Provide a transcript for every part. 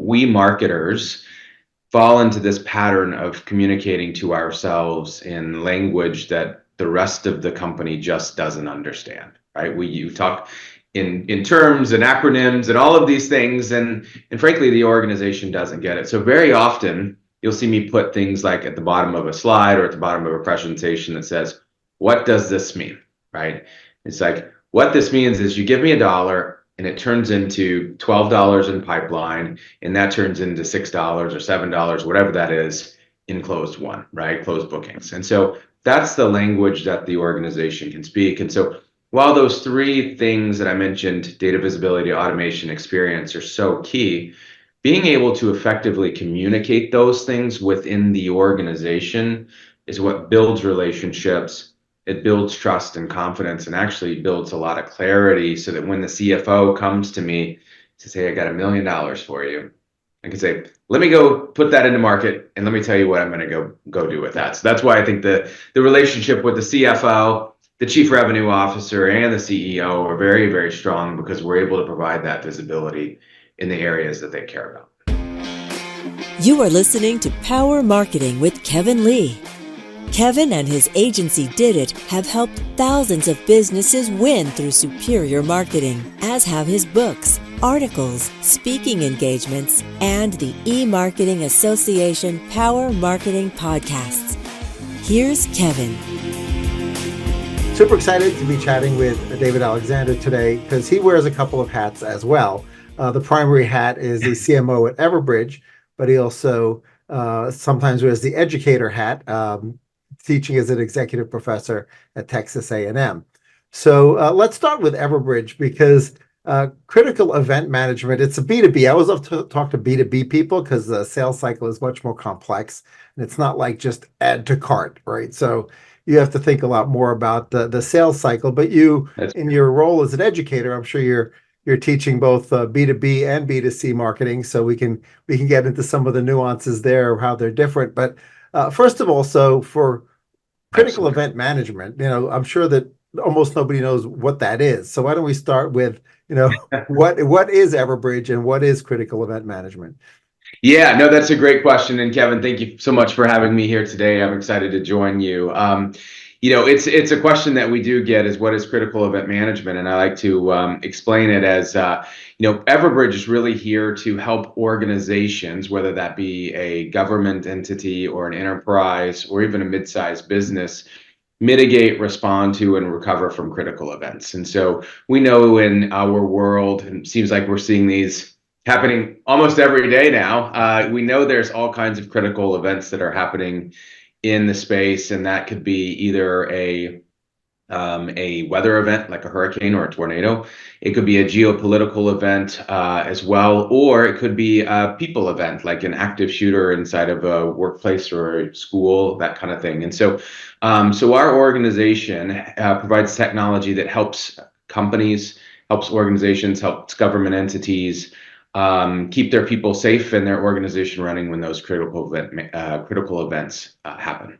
we marketers fall into this pattern of communicating to ourselves in language that the rest of the company just doesn't understand, right? You talk in terms and acronyms and all of these things, and frankly, the organization doesn't get it. So very often, you'll see me put things like at the bottom of a slide or at the bottom of a presentation that says, "What does this mean?" Right? It's like, what this means is you give me $1 and it turns into $12 in pipeline, and that turns into $6 or $7, whatever that is, in closed won, right? Closed bookings. And so that's the language that the organization can speak. And so while those three things that I mentioned, data visibility, automation, experience, are so key, being able to effectively communicate those things within the organization is what builds relationships. It builds trust and confidence, and actually builds a lot of clarity, so that when the CFO comes to me to say, "I got $1 million for you," I can say, "Let me go put that into market, and let me tell you what I'm going to go do with that." So that's why I think the relationship with the CFO, the chief revenue officer, and the CEO are very, very strong, because we're able to provide that visibility in the areas that they care about. You are listening to Power Marketing with Kevin Lee. Kevin and his agency Did It have helped thousands of businesses win through superior marketing, as have his books, articles, speaking engagements, and the E-Marketing Association Power Marketing podcasts. Here's Kevin. Super excited to be chatting with David Alexander today, because he wears a couple of hats as well. The primary hat is the CMO at Everbridge, but he also sometimes wears the educator hat, teaching as an executive professor at Texas A&M. So let's start with Everbridge, because critical event management, it's a B2B. I always love to talk to B2B people, because the sales cycle is much more complex, and it's not like just add to cart, right? So you have to think a lot more about the sales cycle. But you, in your role as an educator, I'm sure you're teaching both B2B and B2C marketing, so we can get into some of the nuances there of how they're different. But first of all, so for critical event management, I'm sure that almost nobody knows what that is. So why don't we start with, what is Everbridge and what is critical event management? Yeah, no, that's a great question. And Kevin, thank you so much for having me here today. I'm excited to join you. It's a question that we do get, is what is critical event management? And I like to explain it as, Everbridge is really here to help organizations, whether that be a government entity or an enterprise or even a mid-sized business, mitigate, respond to, and recover from critical events. And so we know in our world, and it seems like we're seeing these happening almost every day now, we know there's all kinds of critical events that are happening in the space, and that could be either a weather event like a hurricane or a tornado. It could be a geopolitical event as well, or it could be a people event like an active shooter inside of a workplace or a school, that kind of thing. And so our organization provides technology that helps companies, helps organizations, helps government entities keep their people safe and their organization running when those critical events happen.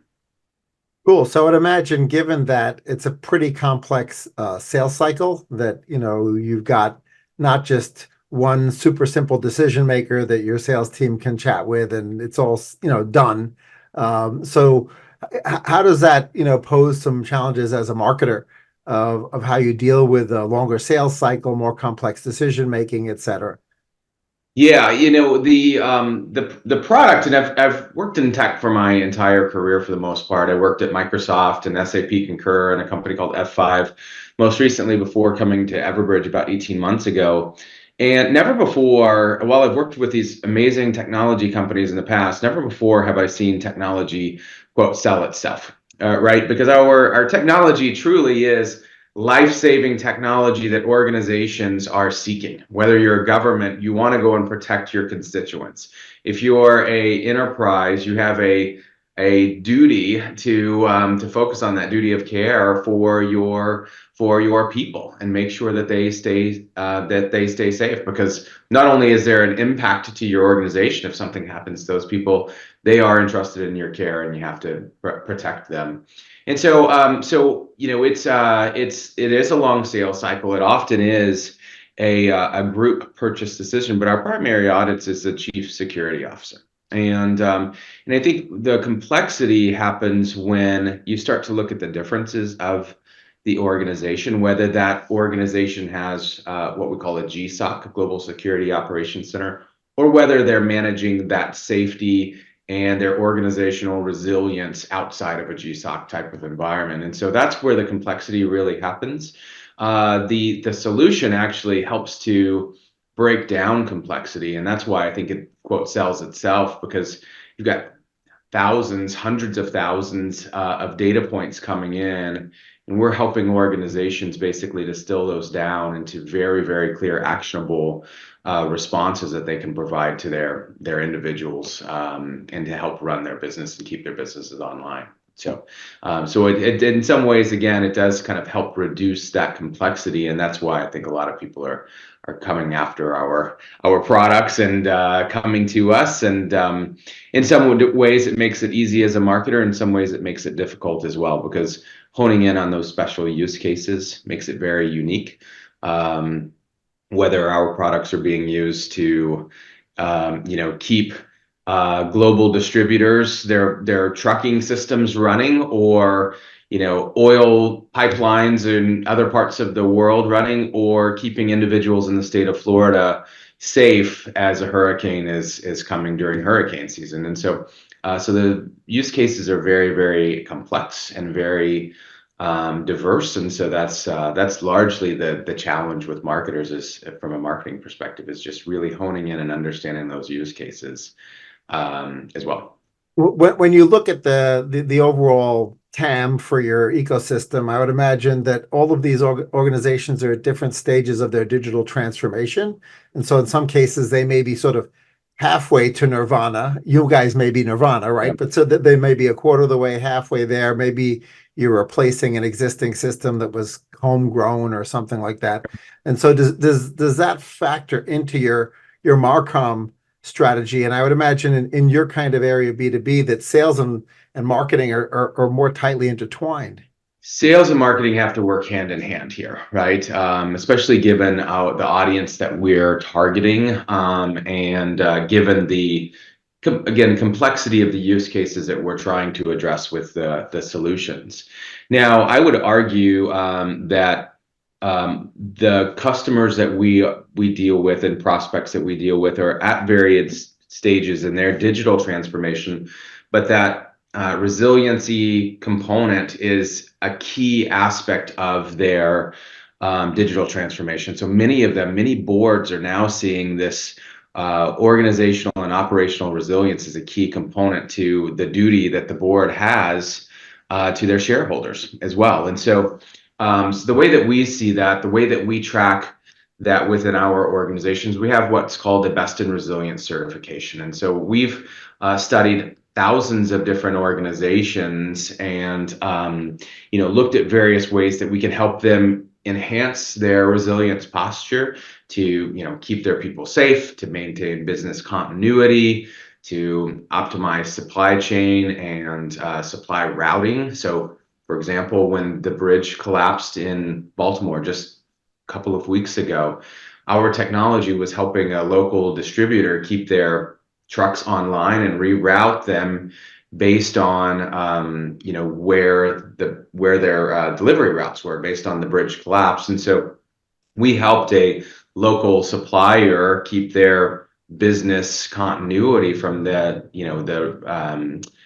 Cool. So I would imagine, given that it's a pretty complex sales cycle, that you've got not just one super simple decision maker that your sales team can chat with and it's all done. So how does that pose some challenges as a marketer of how you deal with a longer sales cycle, more complex decision making, et cetera? Yeah, the product, and I've worked in tech for my entire career for the most part. I worked at Microsoft and SAP Concur and a company called F5, most recently before coming to Everbridge about 18 months ago. And never before, while I've worked with these amazing technology companies in the past, never before have I seen technology, quote, sell itself, right? Because our technology truly is life-saving technology that organizations are seeking. Whether you're a government, you want to go and protect your constituents. If you're a enterprise, you have a duty to focus on that duty of care for your people and make sure that they stay safe. Because not only is there an impact to your organization if something happens to those people, they are entrusted in your care and you have to protect them. And so it is a long sales cycle. It often is. a group purchase decision, but our primary audits is the chief security officer. And I think the complexity happens when you start to look at the differences of the organization, whether that organization has what we call a GSOC, a Global Security Operations Center, or whether they're managing that safety and their organizational resilience outside of a GSOC type of environment. And so that's where the complexity really happens. The solution actually helps to break down complexity, and that's why I think it quote sells itself, because you've got thousands, hundreds of thousands of data points coming in, and we're helping organizations basically distill those down into very, very clear, actionable responses that they can provide to their individuals, and to help run their business and keep their businesses online. So it in some ways, again, it does kind of help reduce that complexity, and that's why I think a lot of people are coming after our products and coming to us. And in some ways, it makes it easy as a marketer. In some ways, it makes it difficult as well, because honing in on those special use cases makes it very unique. Whether our products are being used to, keep global distributors, their trucking systems running, or oil pipelines in other parts of the world running, or keeping individuals in the state of Florida safe as a hurricane is coming during hurricane season. And so the use cases are very, very complex and very diverse. And so that's largely the challenge with marketers, is from a marketing perspective, is just really honing in and understanding those use cases as well. When you look at the overall TAM for your ecosystem, I would imagine that all of these organizations are at different stages of their digital transformation. And so in some cases, they may be sort of halfway to nirvana. You guys may be nirvana, right? Yeah. But so that they may be a quarter of the way, halfway there. Maybe you're replacing an existing system that was homegrown or something like that. And so does that factor into your Marcom strategy? And I would imagine in your kind of area, B2B, that sales and marketing are more tightly intertwined. Sales and marketing have to work hand in hand here, right? Especially given the audience that we're targeting, and given the complexity of the use cases that we're trying to address with the solutions. Now, I would argue that the customers that we deal with and prospects that we deal with are at various stages in their digital transformation, but that resiliency component is a key aspect of their digital transformation. So many boards are now seeing this organizational and operational resilience as a key component to the duty that the board has to their shareholders as well. And so the way that we see that, the way that we track that within our organizations, we have what's called the Best in Resilience certification. And so we've studied thousands of different organizations and looked at various ways that we can help them enhance their resilience posture to keep their people safe, to maintain business continuity, to optimize supply chain and supply routing. So, for example, when the bridge collapsed in Baltimore just a couple of weeks ago, our technology was helping a local distributor keep their trucks online and reroute them based on where their delivery routes were based on the bridge collapse. And so we helped a local supplier keep their business continuity from the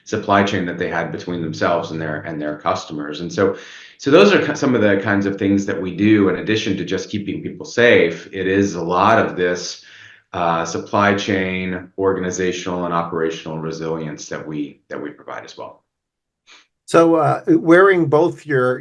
supply chain that they had between themselves and their customers. And so those are some of the kinds of things that we do. In addition to just keeping people safe, it is a lot of this supply chain, organizational, and operational resilience that we provide as well. So wearing both your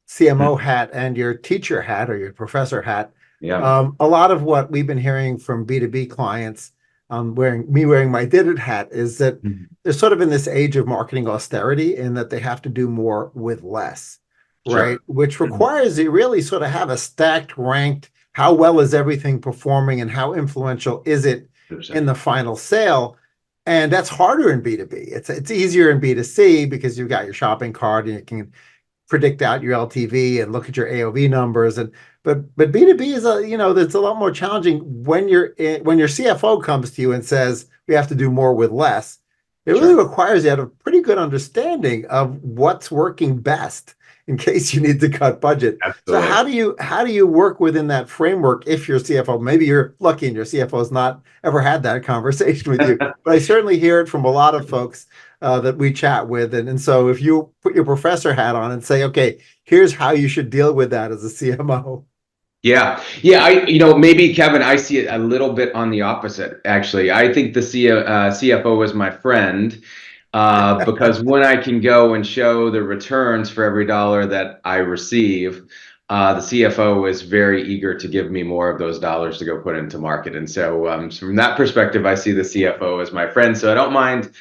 CMO hat and your teacher hat or your professor hat, Yeah. A lot of what we've been hearing from B2B clients, wearing my did it hat, is that they're sort of in this age of marketing austerity, and that they have to do more with less, right? Sure. Which requires you really sort of have a stacked, ranked, how well is everything performing and how influential is it in the final sale? And that's harder in B2B. It's easier in B2C because you've got your shopping cart and you can predict out your LTV and look at your AOV numbers. And but B2B is it's a lot more challenging when when your CFO comes to you and says we have to do more with less. It really Sure. requires you to have a pretty good understanding of what's working best in case you need to cut budget. So Absolutely. how do you work within that framework if you're CFO? Maybe you're lucky and your CFO has not ever had that conversation with you, but I certainly hear it from a lot of folks that we chat with. And so if you put your professor hat on and say, okay, here's how you should deal with that as a CMO. Yeah. Yeah. Maybe Kevin, I see it a little bit on the opposite, actually. I think the CFO is my friend because when I can go and show the returns for every dollar that I receive, the CFO is very eager to give me more of those dollars to go put into market. And so from that perspective, I see the CFO as my friend. So I don't mind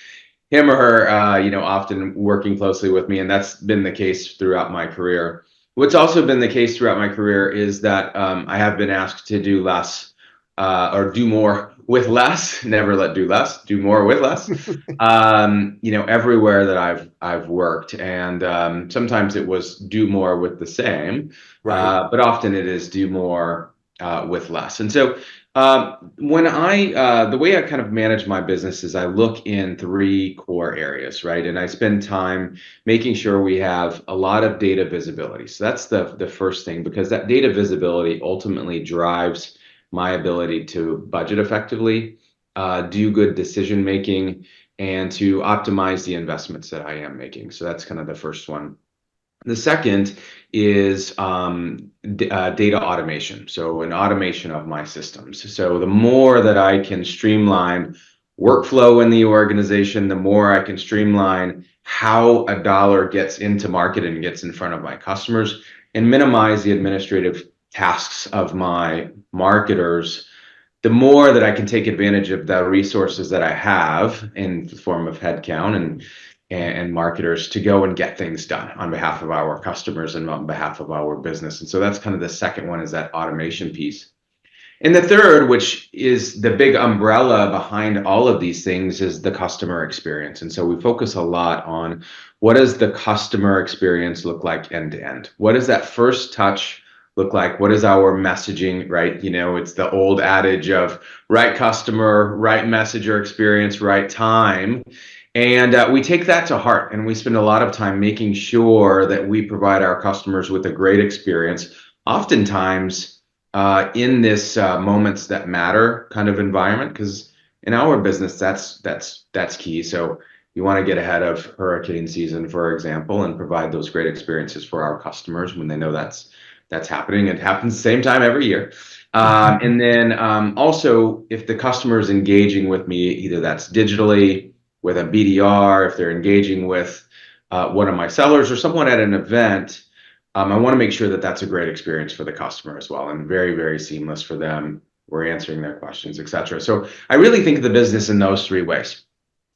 him or her, often working closely with me, and that's been the case throughout my career. What's also been the case throughout my career is that I have been asked to do less or do more with less. Never let do less. Do more with less. Everywhere that I've worked, and sometimes it was do more with the same, Right. but often it is do more with less. And so the way I kind of manage my business is I look in three core areas, right? And I spend time making sure we have a lot of data visibility. So that's the first thing, because that data visibility ultimately drives my ability to budget effectively, do good decision making, and to optimize the investments that I am making. So that's kind of the first one. The second is data automation. So an automation of my systems. So the more that I can streamline workflow in the organization, the more I can streamline how a dollar gets into market and gets in front of my customers, and minimize the administrative tasks of my marketers, the more that I can take advantage of the resources that I have in the form of headcount and marketers to go and get things done on behalf of our customers and on behalf of our business. And so that's kind of the second one, is that automation piece. And the third, which is the big umbrella behind all of these things, is the customer experience. And so we focus a lot on what does the customer experience look like end to end? What does that first touch look like? What is our messaging, right? It's the old adage of right customer, right message or experience, right time. And we take that to heart, and we spend a lot of time making sure that we provide our customers with a great experience. Oftentimes, in this moments that matter kind of environment, because in our business that's key. So you want to get ahead of hurricane season, for example, and provide those great experiences for our customers when they know that's happening. It happens the same time every year. And then also, if the customer is engaging with me, either that's digitally with a BDR, if they're engaging with one of my sellers or someone at an event, I want to make sure that that's a great experience for the customer as well, and very, very seamless for them. We're answering their questions, etc. So I really think of the business in those three ways.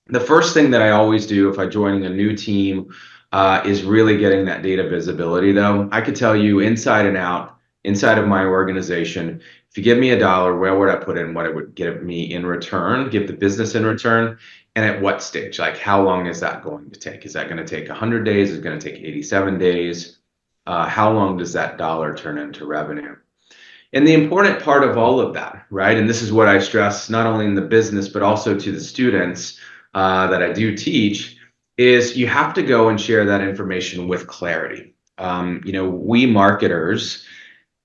The first thing that I always do if I'm joining a new team is really getting that data visibility, though. I could tell you inside and out, inside of my organization, if you give me a dollar, where would I put in what it would give me in return, give the business in return, and at what stage? Like, how long is that going to take? Is that going to take 100 days? Is it going to take 87 days? How long does that dollar turn into revenue? And the important part of all of that, right? And this is what I stress not only in the business, but also to the students that I do teach, is you have to go and share that information with clarity. We marketers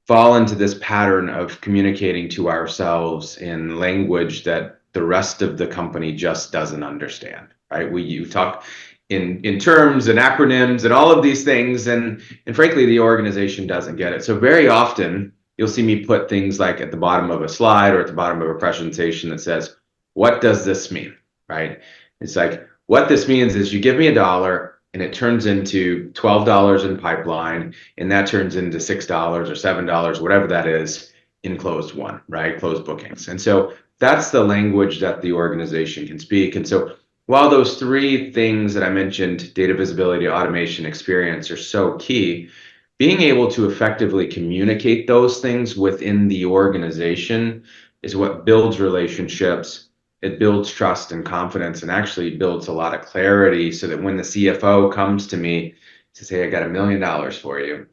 fall into this pattern of communicating to ourselves in language that the rest of the company just doesn't understand, right? You talk in terms and acronyms and all of these things, and frankly, the organization doesn't get it. So very often, you'll see me put things like at the bottom of a slide or at the bottom of a presentation that says, "What does this mean?" Right? It's like, what this means is you give me a dollar and it turns into $12 in pipeline, and that turns into $6 or $7, whatever that is, in closed one, right? Closed bookings. And so that's the language that the organization can speak. And so while those three things that I mentioned, data visibility, automation, experience, are so key, being able to effectively communicate those things within the organization is what builds relationships. It builds trust and confidence, and actually builds a lot of clarity, so that when the CFO comes to me to say, I got $1 million for you.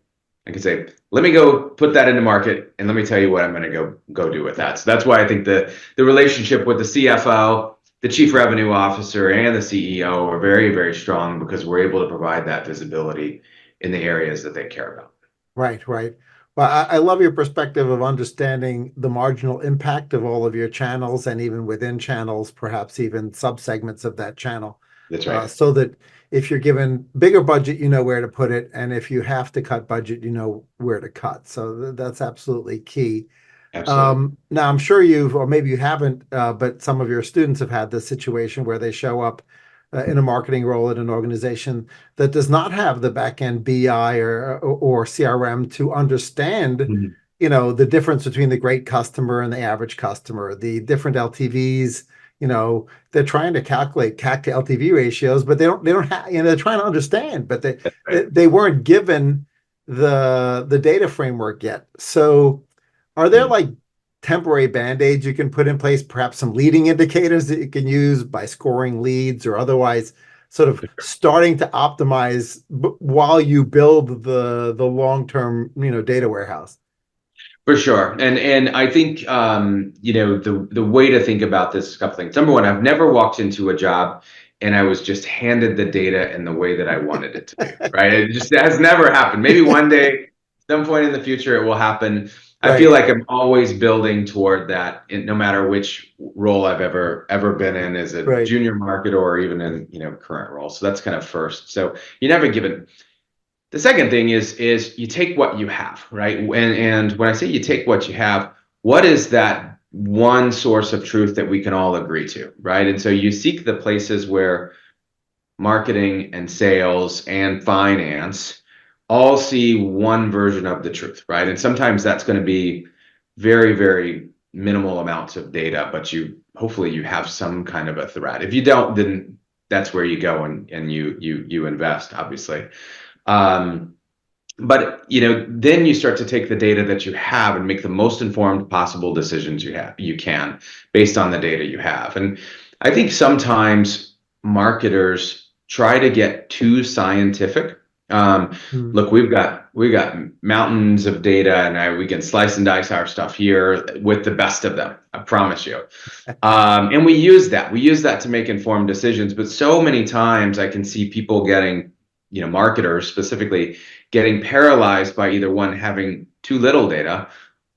I can say, let me go put that into market and let me tell you what I'm going to go do with that. So that's why I think the relationship with the CFO, the chief revenue officer, and the CEO are very, very strong because we're able to provide that visibility in the areas that they care about. Right, right. Well, I love your perspective of understanding the marginal impact of all of your channels and even within channels, perhaps even subsegments of that channel. That's right. So that if you're given bigger budget, you know where to put it. And if you have to cut budget, you know where to cut. So that's absolutely key. Absolutely. Now, I'm sure you've, or maybe you haven't, but some of your students have had this situation where they show up in a marketing role at an organization that does not have the back end BI or CRM to understand, Mhm. the difference between the great customer and the average customer, the different LTVs. They're trying to calculate CAC to LTV ratios, but they don't have, they're trying to understand, but they That's they, right. they weren't given the data framework yet. So are there Mm. like temporary band-aids you can put in place, perhaps some leading indicators that you can use by scoring leads or otherwise sort of starting to optimize while you build the long-term, data warehouse? For sure. And I think the way to think about this is a couple things. Number one, I've never walked into a job and I was just handed the data in the way that I wanted it to be, right? It just has never happened. Maybe one day, some point in the future, it will happen. I feel Right, like I'm always building toward that, no matter which role I've ever been in, as a right. junior marketer or even in current role. So that's kind of first. So you never given. The second thing is you take what you have, right? And when I say you take what you have, what is that one source of truth that we can all agree to, right? And so you seek the places where marketing and sales and finance all see one version of the truth, right? And sometimes that's going to be very, very minimal amounts of data, but hopefully you have some kind of a thread. If you don't, then that's where you go and you invest, obviously. Um, but then you start to take the data that you have and make the most informed possible decisions you can based on the data you have. And I think sometimes marketers try to get too scientific. Mm. Look, we've got mountains of data, and we can slice and dice our stuff here with the best of them. I promise you. And we use that. We use that to make informed decisions. But so many times I can see people getting, marketers specifically, getting paralyzed by either one, having too little data,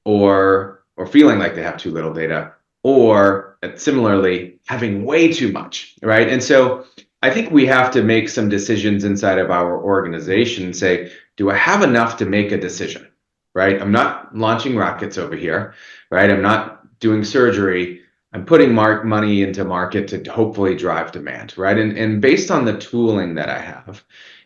or feeling like they have too little data, or similarly having way too much, right? And so I think we have to make some decisions inside of our organization and say, do I have enough to make a decision, right? I'm not launching rockets over here, right? I'm not doing surgery. I'm putting money into market to hopefully drive demand, right? And based on the tooling that I have,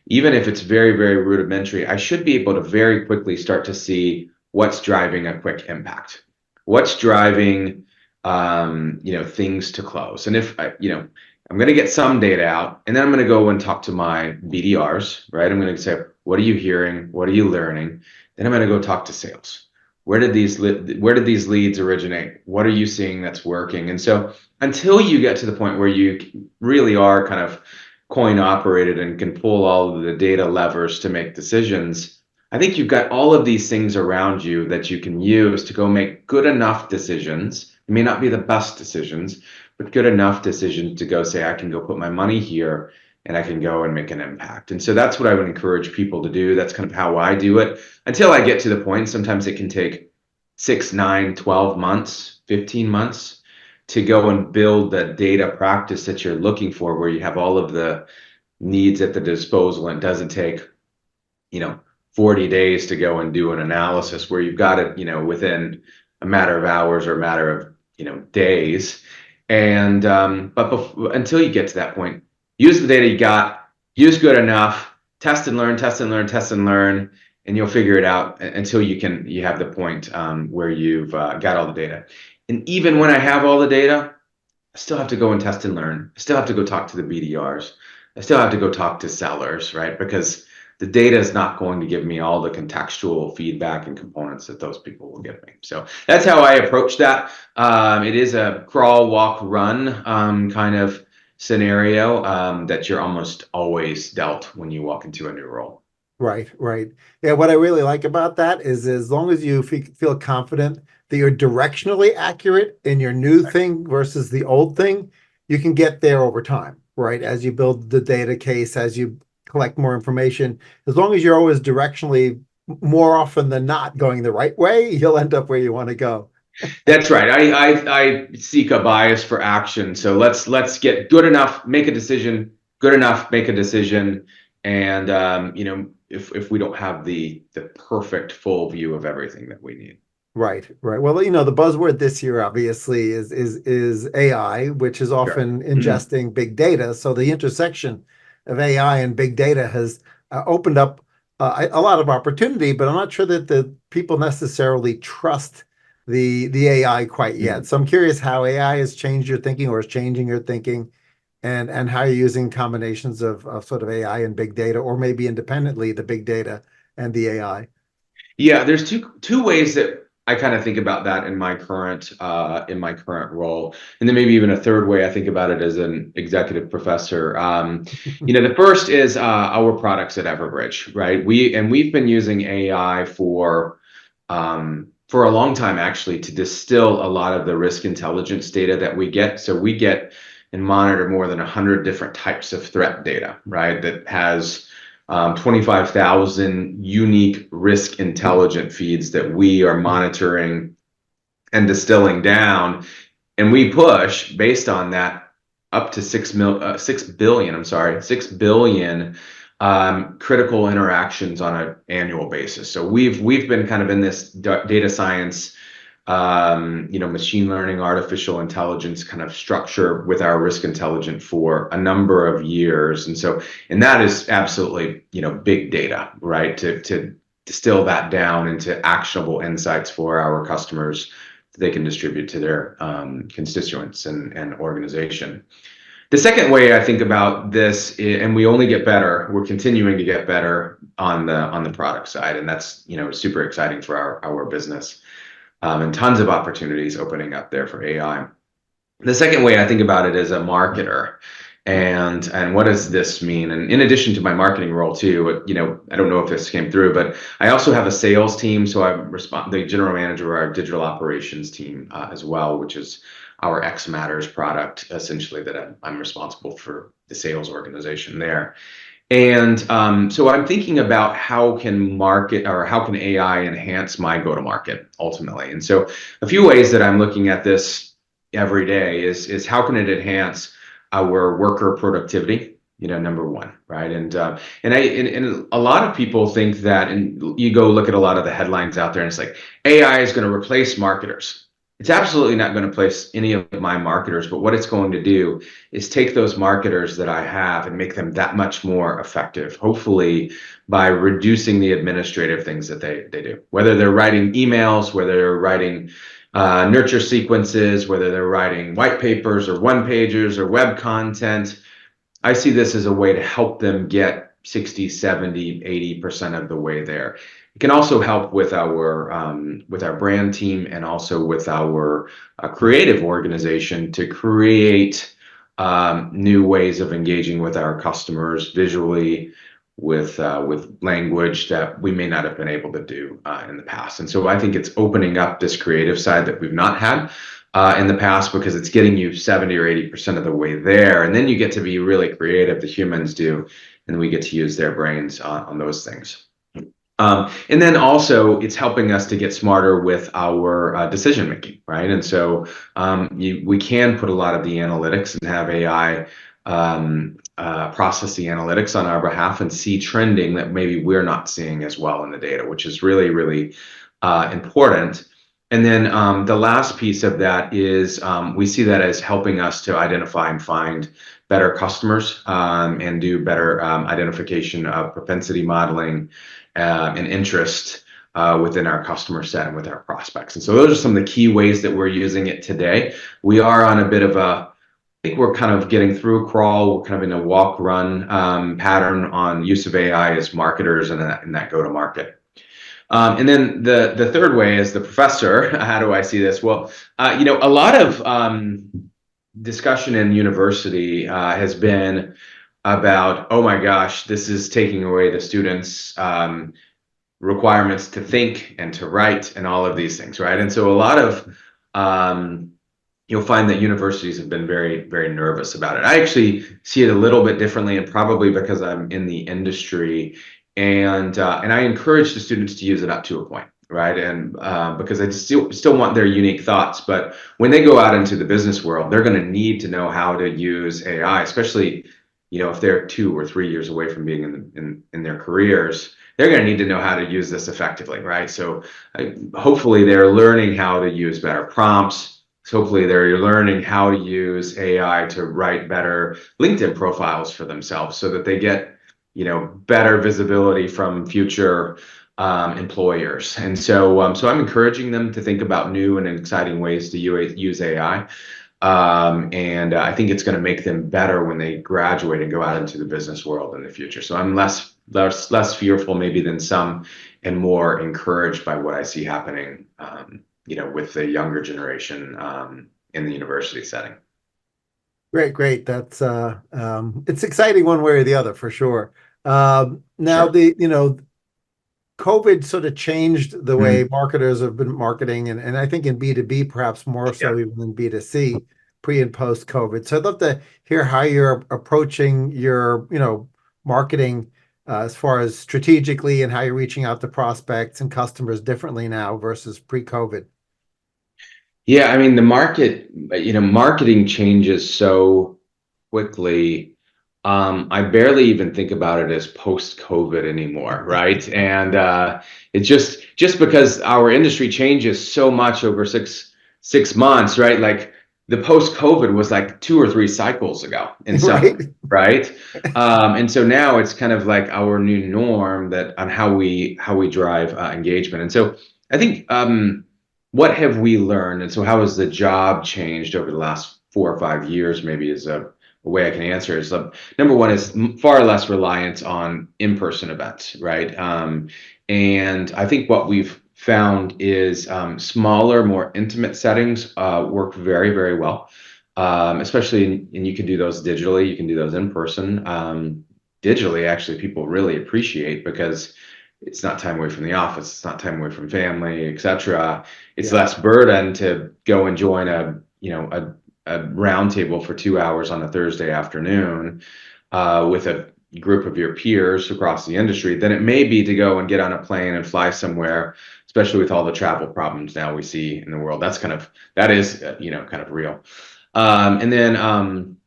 even if it's very, very rudimentary, I should be able to very quickly start to see what's driving a quick impact, what's driving, things to close. And if I'm going to get some data out, and then I'm going to go and talk to my BDRs, right? I'm going to say, what are you hearing? What are you learning? Then I'm going to go talk to sales. Where did these leads originate? What are you seeing that's working? And so until you get to the point where you really are kind of coin operated and can pull all of the data levers to make decisions, I think you've got all of these things around you that you can use to go make good enough decisions. It may not be the best decisions, but good enough decisions to go say, I can go put my money here and I can go and make an impact. And so that's what I would encourage people to do. That's kind of how I do it until I get to the point. Sometimes it can take 6, 9, 12 months, 15 months to go and build the data practice that you're looking for, where you have all of the needs at the disposal and it doesn't take, 40 days to go and do an analysis, where you've got it, within a matter of hours or a matter of, days. And until you get to that point, use the data you got, use good enough, test and learn, test and learn, test and learn, and you'll figure it out until you have the point where you've got all the data. And even when I have all the data, I still have to go and test and learn. I still have to go talk to the BDRs. I still have to go talk to sellers, right? Because the data is not going to give me all the contextual feedback and components that those people will give me. So that's how I approach that. It is a crawl, walk, run kind of scenario that you're almost always dealt when you walk into a new role. Right, right. Yeah, what I really like about that is as long as you feel confident that you're directionally accurate in your new thing versus the old thing, you can get there over time, right? As you build the data case, as you collect more information, as long as you're always directionally more often than not going the right way, you'll end up where you want to go. That's right. I seek a bias for action. So let's get good enough, make a decision, good enough, make a decision. And if we don't have the perfect full view of everything that we need. Right, right. Well, the buzzword this year obviously is AI, which is Sure. often Mhm. ingesting big data. So the intersection of AI and big data has opened up a lot of opportunity, but I'm not sure that the people necessarily trust the AI quite yet. Mhm. So I'm curious how AI has changed your thinking or is changing your thinking, and how you're using combinations of sort of AI and big data, or maybe independently the big data and the AI. Yeah, there's two ways that I kind of think about that in my current role, and then maybe even a third way I think about it as an executive professor. The first is our products at Everbridge, right? We've been using AI for a long time actually to distill a lot of the risk intelligence data that we get. So we get and monitor more than 100 different types of threat data, right? That has 25,000 unique risk intelligent feeds that we are monitoring and distilling down. And we push based on that up to 6 billion, I'm sorry, 6 billion critical interactions on an annual basis. So we've been kind of in this data science, machine learning, artificial intelligence kind of structure with our risk intelligence for a number of years. And that is absolutely, big data, right? To distill that down into actionable insights for our customers that they can distribute to their constituents and organization. The second way I think about this, and we only get better, we're continuing to get better on the product side, and that's super exciting for our business, and tons of opportunities opening up there for AI. The second way I think about it is a marketer. And what does this mean? And in addition to my marketing role too, I don't know if this came through, but I also have a sales team. So I'm the general manager of our digital operations team as well, which is our X Matters product, essentially, that I'm responsible for the sales organization there. And so I'm thinking about how can AI enhance my go-to-market ultimately. And so a few ways that I'm looking at this every day is how can it enhance our worker productivity? Number one, right? And a lot of people think that, and you go look at a lot of the headlines out there, and it's like AI is going to replace marketers. It's absolutely not going to replace any of my marketers, but what it's going to do is take those marketers that I have and make them that much more effective, hopefully by reducing the administrative things that they do, whether they're writing emails, whether they're writing nurture sequences, whether they're writing white papers or one pagers or web content. I see this as a way to help them get 60, 70, 80% of the way there. It can also help with our brand team and also with our creative organization to create new ways of engaging with our customers visually, with language that we may not have been able to do in the past. And so I think it's opening up this creative side that we've not had in the past, because it's getting you 70 or 80% of the way there. And then you get to be really creative, the humans do, and we get to use their brains on those things. And then also it's helping us to get smarter with our decision making, right? And so we can put a lot of the analytics and have AI process the analytics on our behalf and see trending that maybe we're not seeing as well in the data, which is really, really important. And then the last piece of that is we see that as helping us to identify and find better customers, and do better identification of propensity modeling and interest within our customer set and with our prospects. And so those are some of the key ways that we're using it today. We are on a bit of I think we're kind of getting through a crawl. We're kind of in a walk run pattern on use of AI as marketers and that go to market. And then the third way is the professor. How do I see this? Well, a lot of discussion in university has been about, oh my gosh, this is taking away the students' requirements to think and to write and all of these things, right? And so a lot of you'll find that universities have been very, very nervous about it. I actually see it a little bit differently, and probably because I'm in the industry, and I encourage the students to use it up to a point, right? And because I still want their unique thoughts, but when they go out into the business world, they're going to need to know how to use AI, especially if they're 2 or 3 years away from being in their careers. They're going to need to know how to use this effectively, right? So hopefully they're learning how to use better prompts. So hopefully they're learning how to use AI to write better LinkedIn profiles for themselves so that they get, better visibility from future employers. And so I'm encouraging them to think about new and exciting ways to use AI. And I think it's going to make them better when they graduate and go out into the business world in the future. So I'm less fearful maybe than some, and more encouraged by what I see happening, with the younger generation in the university setting. Great, great. That's it's exciting one way or the other for sure. Now Sure. COVID sort of changed the way Mhm. marketers have been marketing, and I think in B2B perhaps more Yeah. so even than B2C, pre and post COVID. So I'd love to hear how you're approaching your, marketing as far as strategically, and how you're reaching out to prospects and customers differently now versus pre-COVID. Yeah, I mean, the market, marketing changes so quickly. I barely even think about it as post-COVID anymore, right? And it's just because our industry changes so much over six months, right? Like the post-COVID was like 2 or 3 cycles ago in some Right? way, right? And so now it's kind of like our new norm that on how we drive engagement. And so I think what have we learned? And so how has the job changed over the last 4 or 5 years? Maybe is a way I can answer is number one is far less reliance on in-person events, right? And I think what we've found is smaller, more intimate settings work very, very well, especially and you can do those digitally, you can do those in person. Digitally, actually, people really appreciate because it's not time away from the office, it's not time away from family, etc. It's Yeah. less burden to go and join a roundtable for 2 hours on a Thursday afternoon with a group of your peers across the industry than it may be to go and get on a plane and fly somewhere, especially with all the travel problems now we see in the world. That is kind of real. And then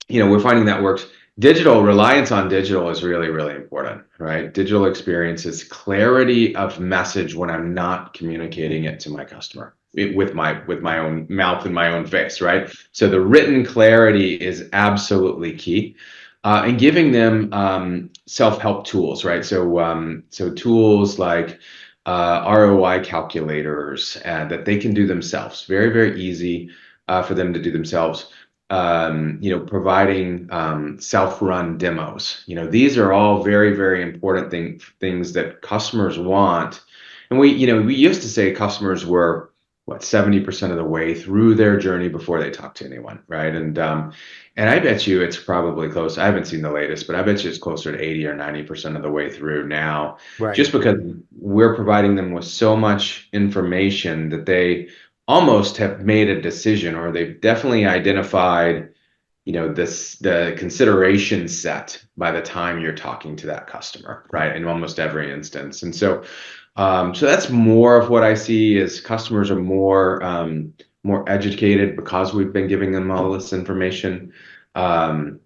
we're finding that works. Digital reliance on digital is really, really important, right? Digital experiences, clarity of message when I'm not communicating it to my customer with my own mouth and my own face, right? So the written clarity is absolutely key. And giving them self-help tools, right? So tools like ROI calculators that they can do themselves, very, very easy for them to do themselves. Providing self-run demos. These are all very, very important things that customers want. And we used to say customers were what 70% of the way through their journey before they talk to anyone, right? And I bet you it's probably close. I haven't seen the latest, but I bet you it's closer to 80 or 90% of the way through now, Right. just because we're providing them with so much information that they almost have made a decision, or they've definitely identified the consideration set by the time you're talking to that customer, right, in almost every instance. And so that's more of what I see is customers are more educated because we've been giving them all this information. um,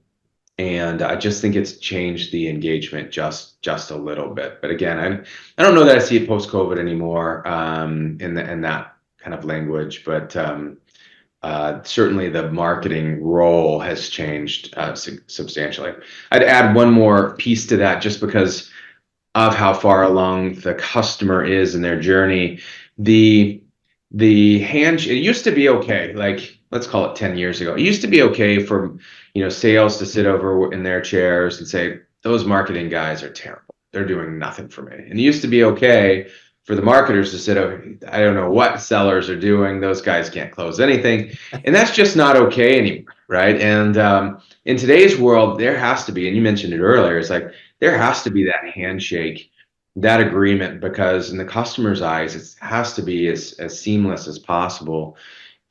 and I just think it's changed the engagement just a little bit. But again, I don't know that I see it post COVID anymore, in that kind of language. But certainly the marketing role has changed substantially. I'd add one more piece to that, just because of how far along the customer is in their journey. The it used to be okay, like let's call it 10 years ago. It used to be okay for sales to sit over in their chairs and say, those marketing guys are terrible. They're doing nothing for me. And it used to be okay for the marketers to sit over, I don't know what sellers are doing. Those guys can't close anything. And that's just not okay anymore, right? And in today's world, there has to be, and you mentioned it earlier, it's like there has to be that handshake, that agreement, because in the customer's eyes, it has to be as seamless as possible.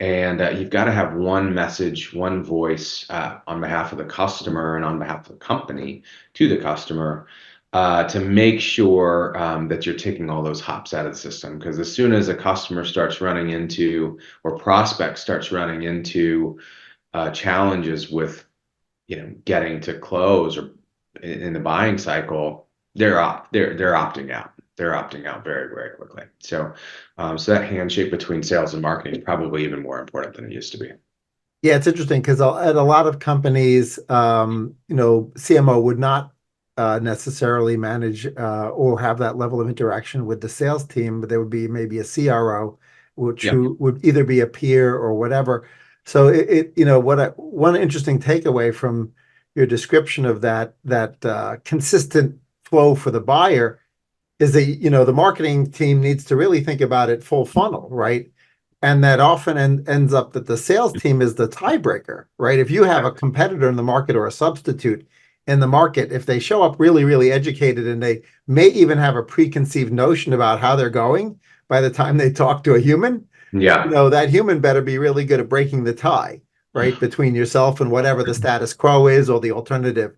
And you've got to have one message, one voice on behalf of the customer and on behalf of the company to the customer to make sure that you're taking all those hops out of the system. Because as soon as a customer starts running into, or prospect starts running into challenges with, getting to close or in the buying cycle, they're opting out. They're opting out very, very quickly. So, so that handshake between sales and marketing is probably even more important than it used to be. Yeah, it's interesting because at a lot of companies, CMO would not necessarily manage or have that level of interaction with the sales team, but there would be maybe a CRO, which Yeah. who would either be a peer or whatever. So one interesting takeaway from your description of that consistent flow for the buyer is that the marketing team needs to really think about it full funnel, right? And that often ends up that the sales team is the tiebreaker, right? If you have a competitor in the market or a substitute in the market, if they show up really, really educated and they may even have a preconceived notion about how they're going by the time they talk to a human, Yeah. that human better be really good at breaking the tie, right, between yourself and whatever the status quo is or the alternative.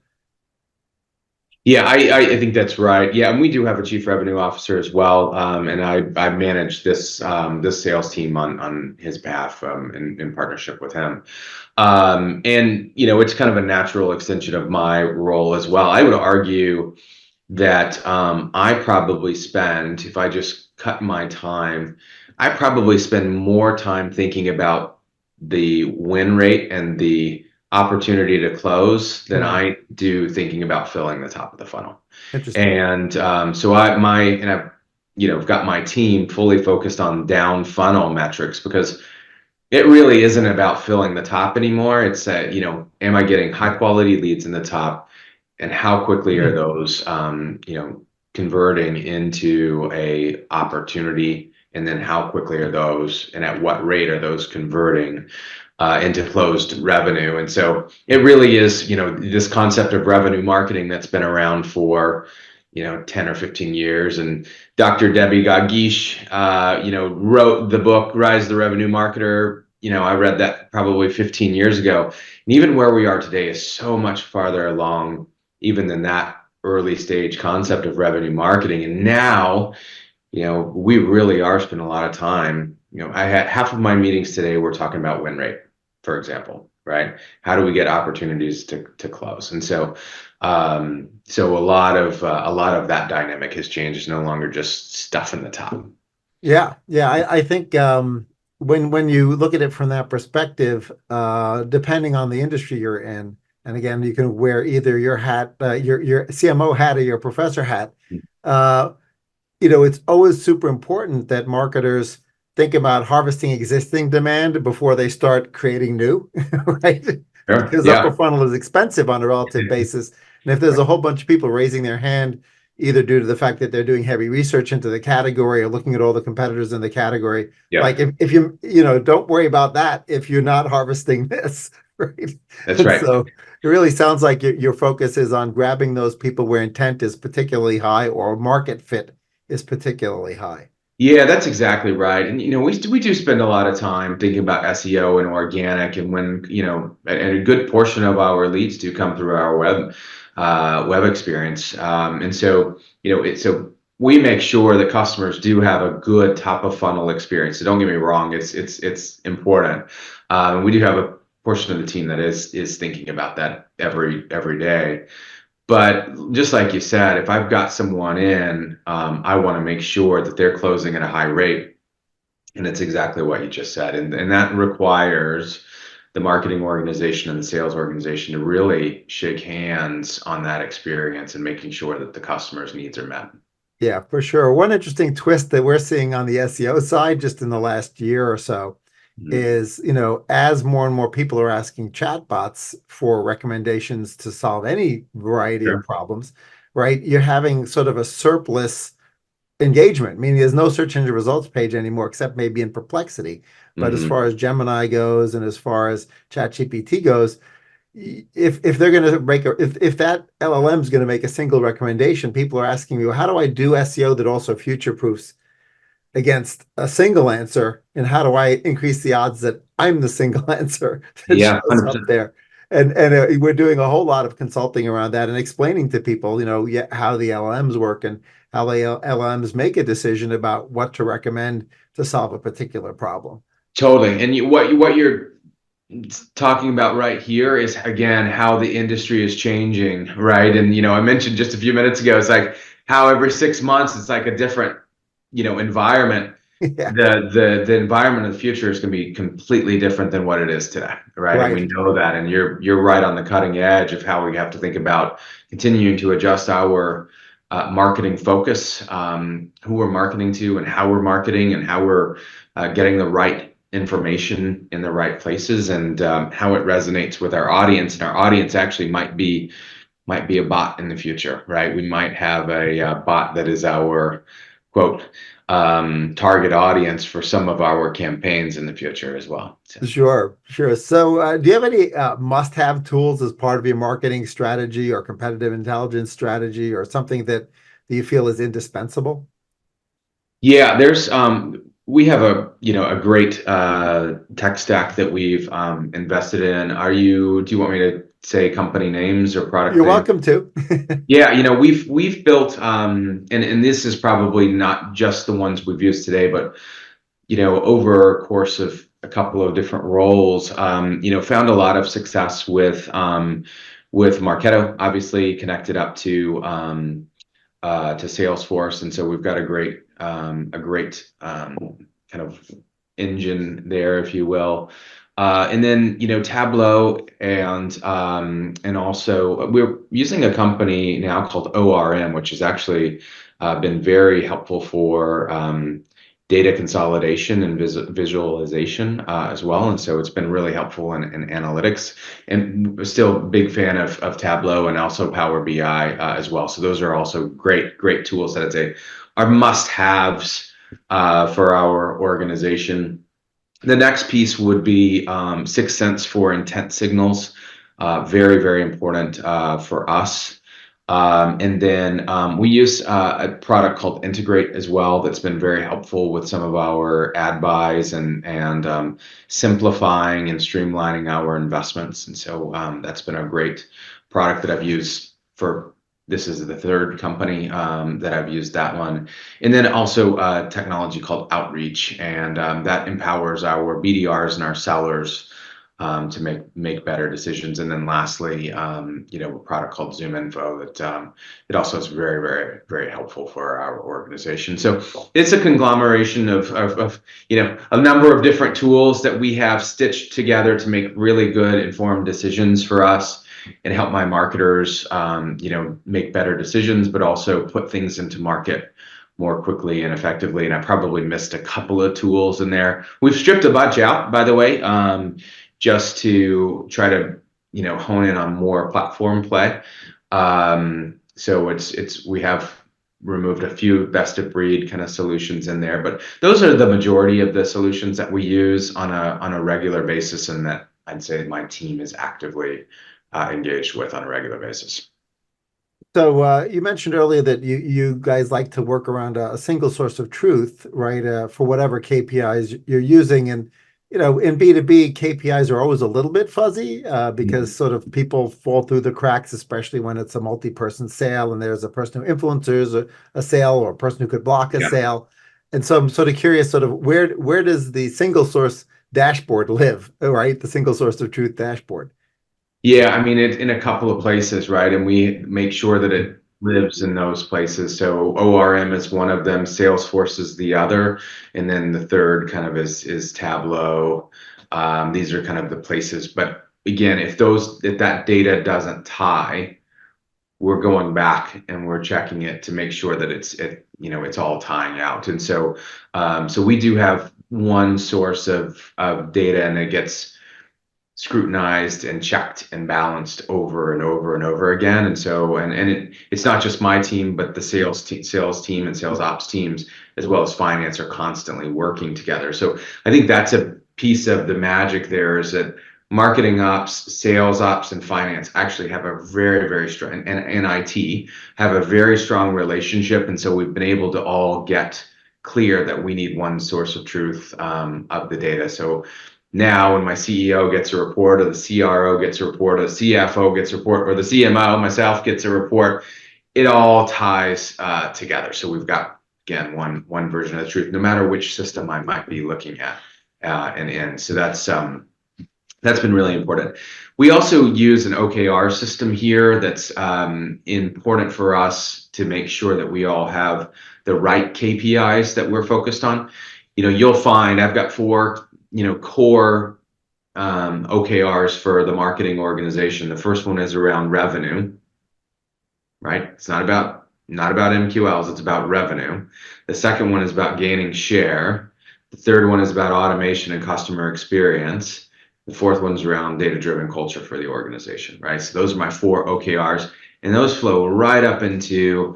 Yeah, I think that's right. Yeah, and we do have a chief revenue officer as well, and I manage this sales team on his behalf in partnership with him. And it's kind of a natural extension of my role as well. I would argue that I probably spend, if I just cut my time, I probably spend more time thinking about the win rate and the opportunity to close than I do thinking about filling the top of the funnel. Interesting. And so I've got my team fully focused on down funnel metrics because it really isn't about filling the top anymore. It's am I getting high quality leads in the top, and how quickly are those converting into a opportunity, and then how quickly are those, and at what rate are those converting into closed revenue? And so it really is, this concept of revenue marketing that's been around for 10 or 15 years. And Dr. Debbie Gagish, wrote the book Rise the Revenue Marketer. I read that probably 15 years ago. And even where we are today is so much farther along even than that early stage concept of revenue marketing. And now, we really are spending a lot of time. I had half of my meetings today were talking about win rate, for example, right? How do we get opportunities to close? And so, so a lot of that dynamic has changed. It's no longer just stuff in the top. Yeah, I think when you look at it from that perspective, depending on the industry you're in, and again, you can wear either your hat, your CMO hat or your professor hat. It's always super important that marketers think about harvesting existing demand before they start creating new, right? Sure. Because upper Yeah. funnel is expensive on a relative basis. And if there's a whole bunch of people raising their hand, either due to the fact that they're doing heavy research into the category or looking at all the competitors in the category, Yeah. like if you, don't worry about that if you're not harvesting this, right? That's right. So it really sounds like your focus is on grabbing those people where intent is particularly high or market fit is particularly high. Yeah, that's exactly right. And we do spend a lot of time thinking about SEO and organic, and when and a good portion of our leads do come through our web experience. And so so we make sure that customers do have a good top of funnel experience. So don't get me wrong, it's important. We do have a portion of the team that is thinking about that every day. But just like you said, if I've got someone in, I want to make sure that they're closing at a high rate. And it's exactly what you just said. And that requires the marketing organization and the sales organization to really shake hands on that experience and making sure that the customer's needs are met. Yeah, for sure. One interesting twist that we're seeing on the SEO side just in the last year or so is, as more and more people are asking chatbots for recommendations to solve any variety of Sure. problems, right? You're having sort of a surplus engagement, meaning there's no search engine results page anymore, except maybe in Perplexity. But as Hmm. far as Gemini goes and as far as ChatGPT goes, if they're going to make if that LLM is going to make a single recommendation, people are asking me, well, how do I do SEO that also future proofs against a single answer, and how do I increase the odds that I'm the single answer that Yeah, shows up 100%. there? And we're doing a whole lot of consulting around that and explaining to people, yeah, how the LLMs work and how the LLMs make a decision about what to recommend to solve a particular problem. Totally. And what you're talking about right here is again how the industry is changing, right? And I mentioned just a few minutes ago, it's like how every 6 months it's like a different, environment. Yeah, The environment of the future is going to be completely different than what it is today, right? And we right. know that. And you're right on the cutting edge of how we have to think about continuing to adjust our marketing focus, who we're marketing to, and how we're marketing, and how we're getting the right information in the right places, and how it resonates with our audience. And our audience actually might be a bot in the future, right? We might have a bot that is our quote target audience for some of our campaigns in the future as well. So. Sure, sure. So, do you have any must-have tools as part of your marketing strategy or competitive intelligence strategy, or something that you feel is indispensable? Yeah, there's we have a great tech stack that we've invested in. Do you want me to say company names or product You're names? welcome to. Yeah, we've built and this is probably not just the ones we've used today, but over a course of a couple of different roles, found a lot of success with Marketo, obviously connected up to Salesforce, and so we've got a great kind of engine there, if you will. And then Tableau, and also we're using a company now called ORM, which has actually been very helpful for data consolidation and visualization as well. And so it's been really helpful in analytics. And still a big fan of Tableau and also Power BI as well. So those are also great tools that I'd say are must-haves for our organization. The next piece would be 6sense for intent signals. Very important for us. And then we use a product called Integrate as well that's been very helpful with some of our ad buys and simplifying and streamlining our investments. And so that's been a great product that I've used for. This is the third company that I've used that one. And then also technology called Outreach, and that empowers our BDRs and our sellers to make better decisions. And then lastly, a product called Zoom Info that it also is very helpful for our organization. So it's a conglomeration of a number of different tools that we have stitched together to make really good informed decisions for us and help my marketers, make better decisions, but also put things into market more quickly and effectively. And I probably missed a couple of tools in there. We've stripped a bunch out, by the way, just to try to hone in on more platform play. So we have removed a few best of breed kind of solutions in there, but those are the majority of the solutions that we use on a regular basis, and that I'd say my team is actively engaged with on a regular basis. So, you mentioned earlier that you guys like to work around a single source of truth, right? For whatever KPIs you're using, and in B2B, KPIs are always a little bit fuzzy because sort of people fall through the cracks, especially when it's a multi-person sale and there's a person who influences a sale or a person who could block a Yeah. sale. And so I'm sort of curious, sort of where does the single source dashboard live, right? The single source of truth dashboard. Yeah, I mean, it's in a couple of places, right? And we make sure that it lives in those places. So ORM is one of them, Salesforce is the other, and then the third kind of is Tableau. These are kind of the places. But again, if that data doesn't tie, we're going back and we're checking it to make sure that it's all tying out. And so we do have one source of data, and it gets scrutinized and checked and balanced over and over and over again. And so, it's not just my team, but the sales team and sales ops teams, as well as finance, are constantly working together. So I think that's a piece of the magic there, is that marketing ops, sales ops, and finance actually have a very, very strong, and IT have a very strong relationship. And so we've been able to all get clear that we need one source of truth of the data. So now when my CEO gets a report, or the CRO gets a report, or the CFO gets a report, or the CMO, myself, gets a report, it all ties together. So we've got, again, one version of the truth, no matter which system I might be looking at and in. So that's been really important. We also use an OKR system here that's important for us to make sure that we all have the right KPIs that we're focused on. You'll find I've got four, core OKRs for the marketing organization. The first one is around revenue, right? It's not about MQLs, it's about revenue. The second one is about gaining share. The third one is about automation and customer experience. The fourth one's around data-driven culture for the organization, right? So those are my four OKRs, and those flow right up into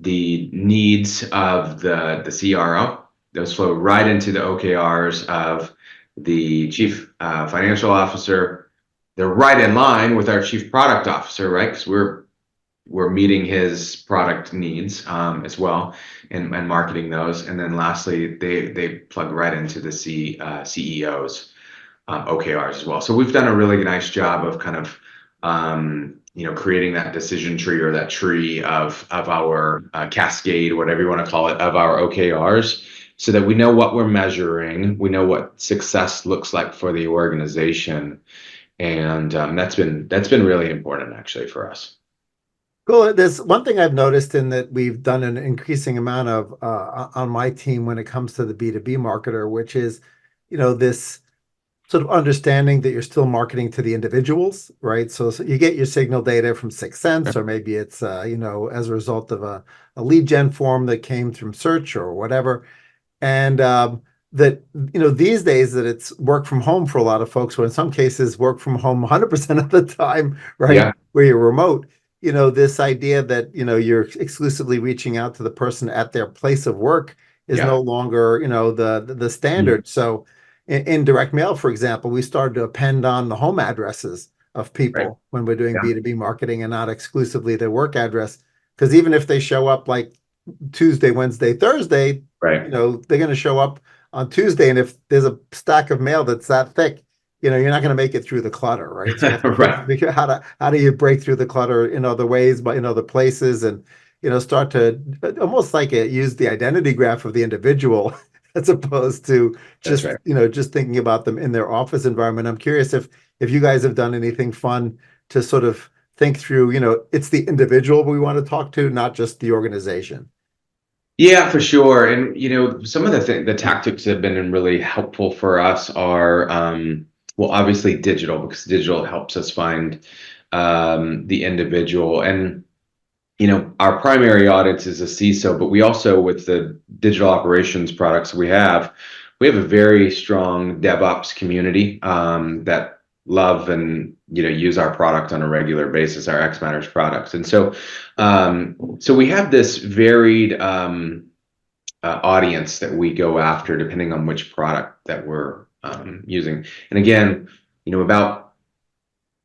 the needs of the CRO. Those flow right into the OKRs of the chief financial officer. They're right in line with our chief product officer, right? Because we're meeting his product needs as well, and marketing those. And then lastly, they plug right into the CEO's OKRs as well. So we've done a really nice job of kind of creating that decision tree, or that tree of our cascade, whatever you want to call it, of our OKRs, so that we know what we're measuring, we know what success looks like for the organization, and that's been really important actually for us. Cool. There's one thing I've noticed in that we've done an increasing amount of on my team when it comes to the B2B marketer, which is, this sort of understanding that you're still marketing to the individuals, right? So you get your signal data from 6sense, or maybe it's, as a result of a lead gen form that came from search or whatever. And that, these days that it's work from home for a lot of folks, or in some cases work from home 100% of the time, right? Yeah. Where you're remote, this idea that, you're exclusively reaching out to the person at their place of work is no longer, the standard. So in direct mail, for example, we started to append on the home addresses of people when we're doing B2B marketing, and not exclusively their work address. Because even if they show up like Tuesday, Wednesday, Thursday, they're going to show up on Tuesday. And if there's a stack of mail that's that thick, you're not going to make it through the clutter, right? So how do you break through the clutter in other ways, but in other places, and start to almost like use the identity graph of the individual as opposed to just just thinking about them in their office environment. I'm curious if you guys have done anything fun to sort of think through, it's the individual we want to talk to, not just the organization. Yeah, for sure. And some of the tactics that have been really helpful for us are well, obviously digital, because digital helps us find the individual. And our primary audience is a CISO, but we also, with the digital operations products we have a very strong DevOps community that love and use our product on a regular basis, our X Matters products. And so we have this varied audience that we go after depending on which product that we're using. And again, about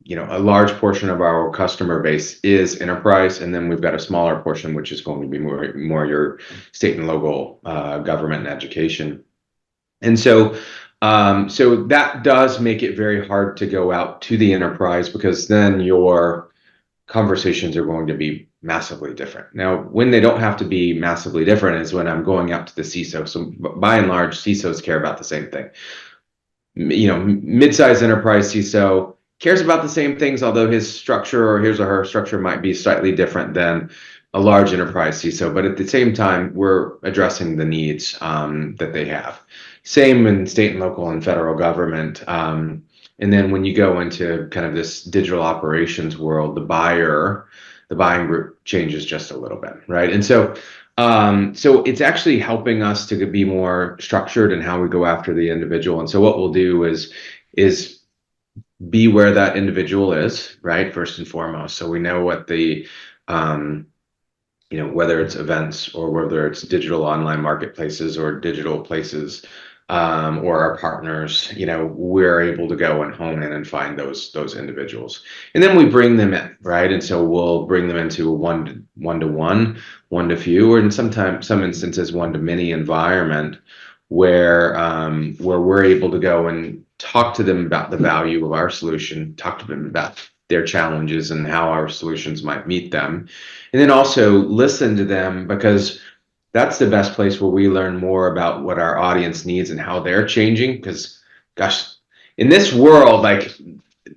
a large portion of our customer base is enterprise, and then we've got a smaller portion which is going to be more your state and local government and education. And so that does make it very hard to go out to the enterprise, because then your conversations are going to be massively different. Now, when they don't have to be massively different is when I'm going out to the CISO. So by and large, CISOs care about the same thing. Mid-sized enterprise CISO cares about the same things, although his structure or his or her structure might be slightly different than a large enterprise CISO. But at the same time, we're addressing the needs that they have. Same in state and local and federal government. And then when you go into kind of this digital operations world, the buying group changes just a little bit, right? And so it's actually helping us to be more structured in how we go after the individual. And so what we'll do is be where that individual is, right? First and foremost. So we know what the, whether it's events or whether it's digital online marketplaces or digital places, or our partners, we're able to go and hone in and find those individuals, and then we bring them in, right? And so we'll bring them into a one to few, or in sometimes some instances one to many environment, where we're able to go and talk to them about the value of our solution, talk to them about their challenges and how our solutions might meet them. And then also listen to them, because that's the best place where we learn more about what our audience needs and how they're changing. Because, gosh, in this world, like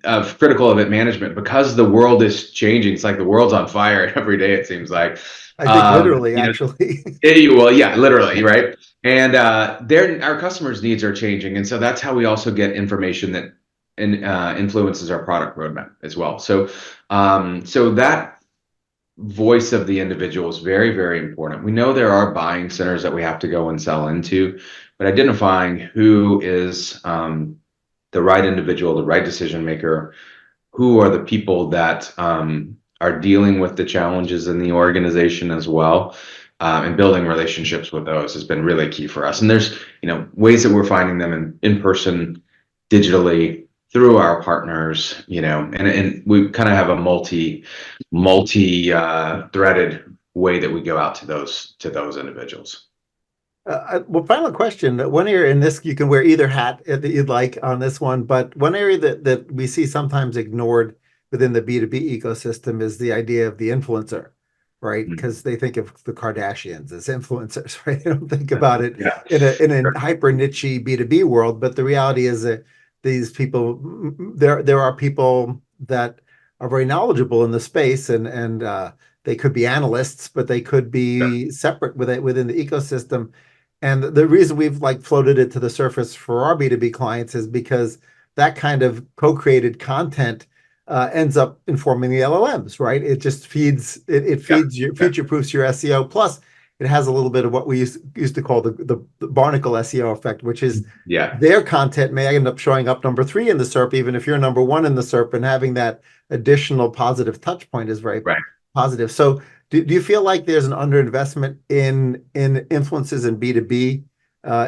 of critical event management, because the world is changing, it's like the world's on fire every day, it seems like. I think literally, You know, actually. well, yeah, literally, right? And our customers' needs are changing, and so that's how we also get information that influences our product roadmap as well. So that voice of the individual is very, very important. We know there are buying centers that we have to go and sell into, but identifying who is the right individual, the right decision maker, who are the people that are dealing with the challenges in the organization as well, and building relationships with those has been really key for us. And there's ways that we're finding them in person, digitally, through our partners, and we kind of have a multi threaded way that we go out to those individuals. Well, final question. One area in this, you can wear either hat that you'd like on this one, but one area that we see sometimes ignored within the B2B ecosystem is the idea of the influencer, right? Because they think of the Kardashians as influencers, right? They don't think about it Yeah. in a hyper niche B2B world. But the reality is that these people, there are people that are very knowledgeable in the space, and they could be analysts, but they could be separate within the ecosystem. And the reason we've floated it to the surface for our B2B clients is because that kind of co-created content ends up informing the LLMs, right? It just feeds your future-proofs your SEO. Plus, it has a little bit of what we used to call the barnacle SEO effect, which is their content may end up showing up number 3 in the SERP, even if you're number 1 in the SERP, and having that additional positive touch point is very positive. So do you feel like there's an underinvestment in influences in B2B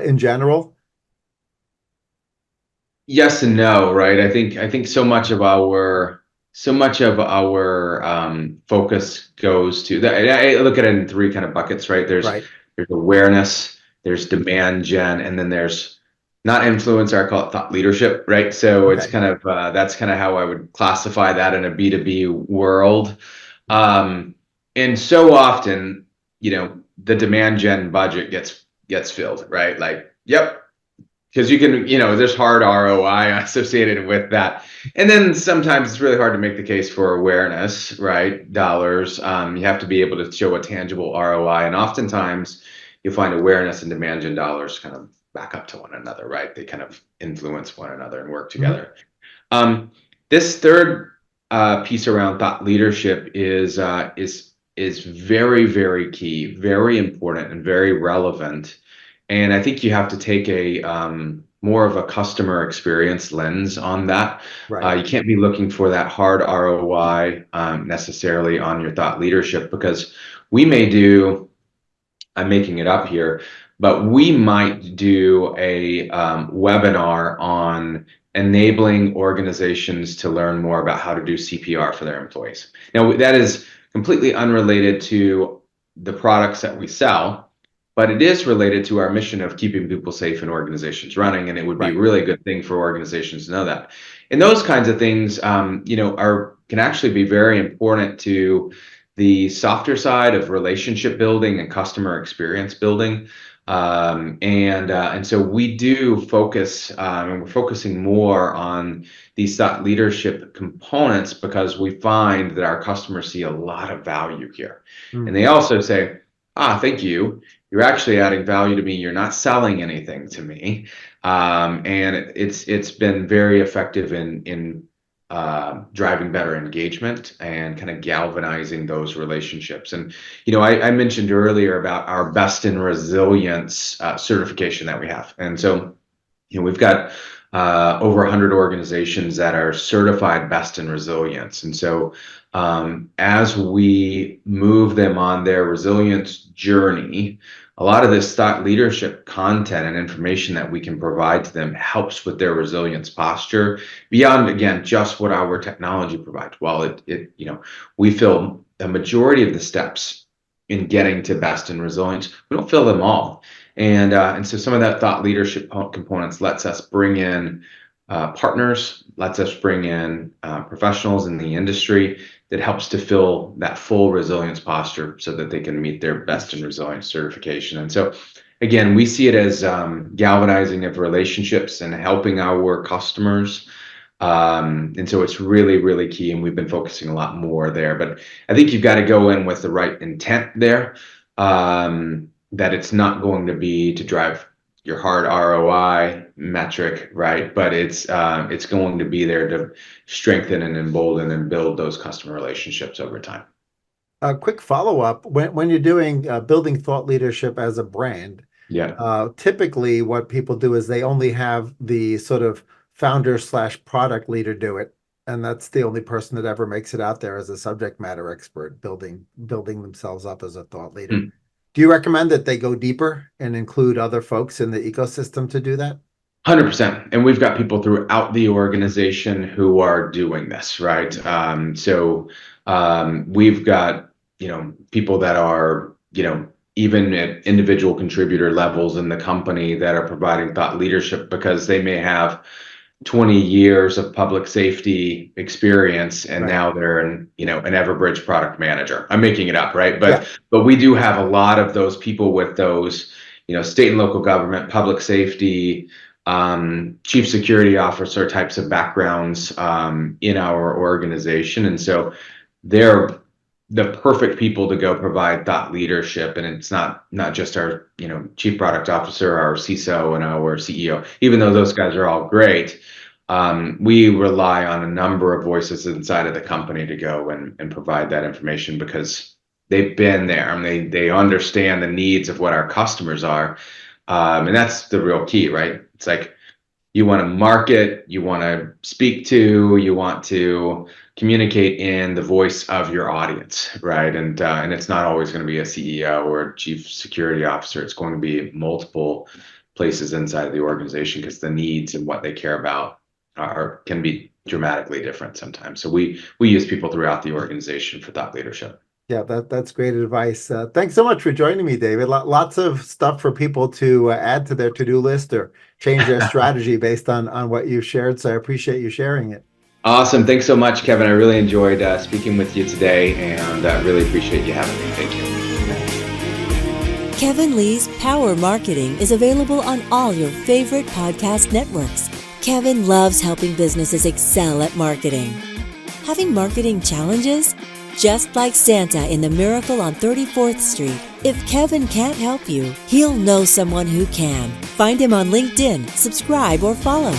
in general? Yes and no, right? I think so much of our focus goes to that. I look at it in 3 kind of buckets, right? There's awareness, there's demand gen, and then there's not influencer, I call it thought leadership, right? So it's kind of that's kind of how I would classify that in a B2B world. And so often, the demand gen budget gets filled, right? Like, yep, because you can, there's hard ROI associated with that. And then sometimes it's really hard to make the case for awareness, right? Dollars. You have to be able to show a tangible ROI. And oftentimes you'll find awareness and demand gen dollars kind of back up to one another, right? They kind of influence one another and work together. This third piece around thought leadership is very, very key, very important, and very relevant. And I think you have to take a more of a customer experience lens on that. You can't be looking for that hard ROI necessarily on your thought leadership, because we may do, I'm making it up here, but we might do a webinar on enabling organizations to learn more about how to do CPR for their employees. Now, that is completely unrelated to the products that we sell, but it is related to our mission of keeping people safe and organizations running, and it would be a really good thing for organizations to know that. And those kinds of things, can actually be very important to the softer side of relationship building and customer experience building. And so we do focus, and we're focusing more on these thought leadership components, because we find that our customers see a lot of value here. And they also say, thank you. You're actually adding value to me. You're not selling anything to me. And it's been very effective in driving better engagement and kind of galvanizing those relationships. And, I mentioned earlier about our Best in Resilience certification that we have. And so, we've got over 100 organizations that are certified best in resilience. And so as we move them on their resilience journey, a lot of this thought leadership content and information that we can provide to them helps with their resilience posture beyond, again, just what our technology provides. While we feel the majority of the steps in getting to best in resilience, we don't fill them all. And so some of that thought leadership components lets us bring in partners, lets us bring in professionals in the industry that helps to fill that full resilience posture so that they can meet their best in resilience certification. And so, again, we see it as galvanizing of relationships and helping our customers. And so it's really, really key. And we've been focusing a lot more there. But I think you've got to go in with the right intent there, that it's not going to be to drive your hard ROI metric, right? But it's going to be there to strengthen and embolden and build those customer relationships over time. A quick follow-up, when you're doing building thought leadership as a brand, typically what people do is they only have the sort of founder/product leader do it, and that's the only person that ever makes it out there as a subject matter expert, building themselves up as a thought leader. Do you recommend that they go deeper and include other folks in the ecosystem to do that? 100%. And we've got people throughout the organization who are doing this, right? We've got, people that are, even at individual contributor levels in the company that are providing thought leadership because they may have 20 years of public safety experience, and now they're an Everbridge product manager. I'm making it up, right? But we do have a lot of those people with those, state and local government, public safety, chief security officer types of backgrounds in our organization. And so they're the perfect people to go provide thought leadership. And it's not just our, chief product officer, our CISO, and our CEO, even though those guys are all great. We rely on a number of voices inside of the company to go and provide that information because they've been there and they understand the needs of what our customers are. And that's the real key, right? It's like you want to market, you want to speak to, you want to communicate in the voice of your audience, right? And it's not always going to be a CEO or a chief security officer. It's going to be multiple places inside of the organization because the needs and what they care about can be dramatically different sometimes. So we use people throughout the organization for thought leadership. Yeah, that's great advice. Thanks so much for joining me, David. Lots of stuff for people to add to their to-do list or change their strategy based on what you've shared. So I appreciate you sharing it. Awesome. Thanks so much, Kevin. I really enjoyed speaking with you today, and I really appreciate you having me. Thank you. Kevin Lee's Power Marketing is available on all your favorite podcast networks. Kevin loves helping businesses excel at marketing. Having marketing challenges? Just like Santa in the Miracle on 34th Street, if Kevin can't help you, he'll know someone who can. Find him on LinkedIn, subscribe, or follow.